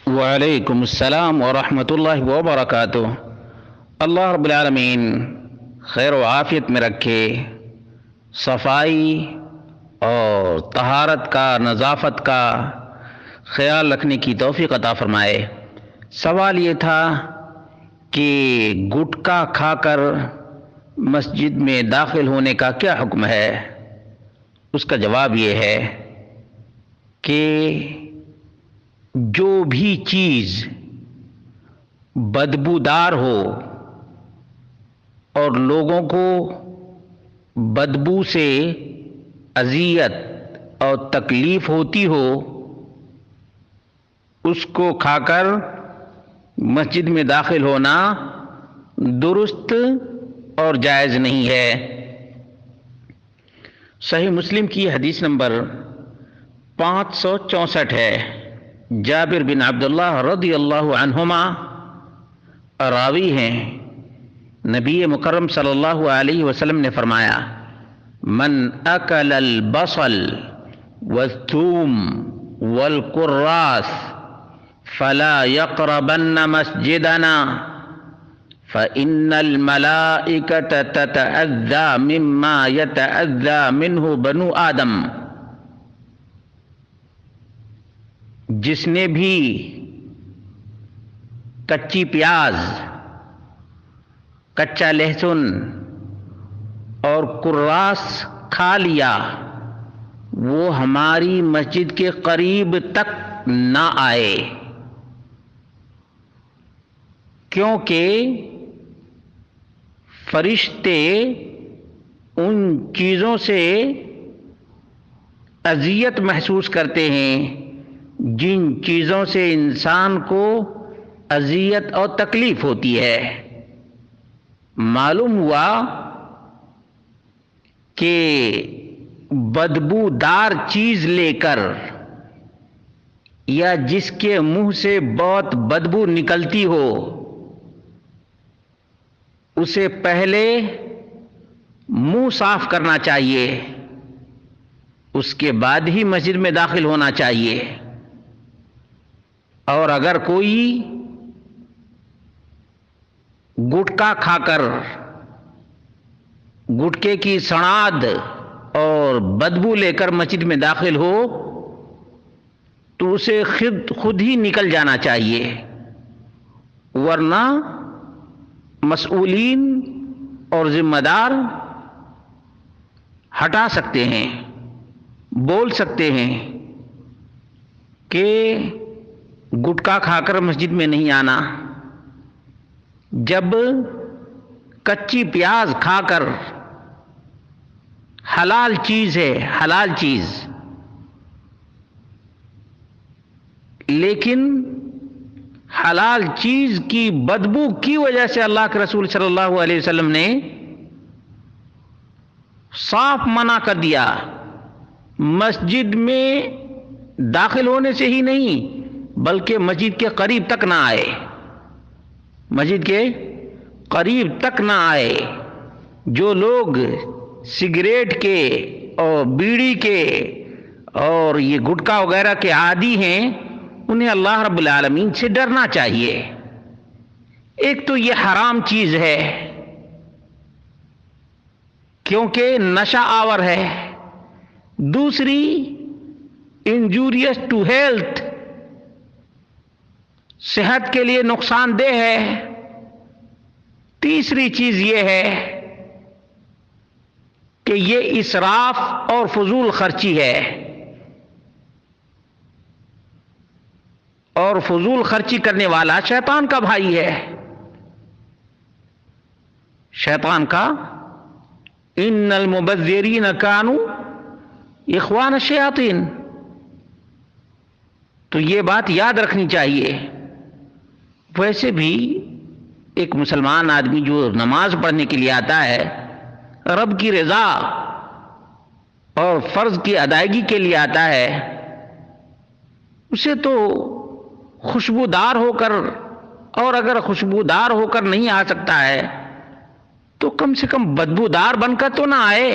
وعلیکم السلام ورحمۃ اللہ وبرکاتہ۔ اللہ رب العالمین خیر و عافیت میں رکھے، صفائی اور طہارت کا، نظافت کا خیال رکھنے کی توفیق عطا فرمائے۔ سوال یہ تھا کہ گٹکا کھا کر مسجد میں داخل ہونے کا کیا حکم ہے؟ اس کا جواب یہ ہے کہ جو بھی چیز بدبودار ہو اور لوگوں کو بدبو سے اذیت اور تکلیف ہوتی ہو، اس کو کھا کر مسجد میں داخل ہونا درست اور جائز نہیں ہے۔ صحیح مسلم کی حدیث نمبر 564 ہے۔ جابر بن عبداللہ رضی اللہ عنہما راوی ہیں، نبی مکرم صلی اللہ علیہ وسلم نے فرمایا: من اکل البصل والثوم والقراص فلا يقربن مسجدنا فإن الملائكة تتأذى مما يتأذى منه بنو آدم۔ جس نے بھی کچی پیاز، کچا لہسن اور قراص کھا لیا، وہ ہماری مسجد کے قریب تک نہ آئے، کیونکہ فرشتے ان چیزوں سے اذیت محسوس کرتے ہیں جن چیزوں سے انسان کو اذیت اور تکلیف ہوتی ہے۔ معلوم ہوا کہ بدبو دار چیز لے کر یا جس کے منہ سے بہت بدبو نکلتی ہو، اسے پہلے منہ صاف کرنا چاہیے، اس کے بعد ہی مسجد میں داخل ہونا چاہیے۔ اور اگر کوئی گٹکا کھا کر گٹکے کی سڑاد اور بدبو لے کر مسجد میں داخل ہو تو اسے خود ہی نکل جانا چاہیے، ورنہ مسئولین اور ذمہ دار ہٹا سکتے ہیں، بول سکتے ہیں کہ گٹکا کھا کر مسجد میں نہیں آنا۔ جب کچی پیاز کھا کر، حلال چیز ہے، حلال چیز، لیکن حلال چیز کی بدبو کی وجہ سے اللہ کے رسول صلی اللہ علیہ وسلم نے صاف منع کر دیا، مسجد میں داخل ہونے سے ہی نہیں بلکہ مسجد کے قریب تک نہ آئے، مسجد کے قریب تک نہ آئے۔ جو لوگ سگریٹ کے اور بیڑی کے اور یہ گٹکا وغیرہ کے عادی ہیں، انہیں اللہ رب العالمین سے ڈرنا چاہیے۔ ایک تو یہ حرام چیز ہے کیونکہ نشہ آور ہے، دوسری انجوریس ٹو ہیلتھ، صحت کے لیے نقصان دہ ہے، تیسری چیز یہ ہے کہ یہ اسراف اور فضول خرچی ہے، اور فضول خرچی کرنے والا شیطان کا بھائی ہے، شیطان کا۔ ان المبذرین کانوا اخوان الشیاطین۔ تو یہ بات یاد رکھنی چاہیے۔ ویسے بھی ایک مسلمان آدمی جو نماز پڑھنے کے لیے آتا ہے، رب کی رضا اور فرض کی ادائیگی کے لیے آتا ہے، اسے تو خوشبودار ہو کر، اور اگر خوشبودار ہو کر نہیں آ سکتا ہے تو کم سے کم بدبودار بن کر تو نہ آئے۔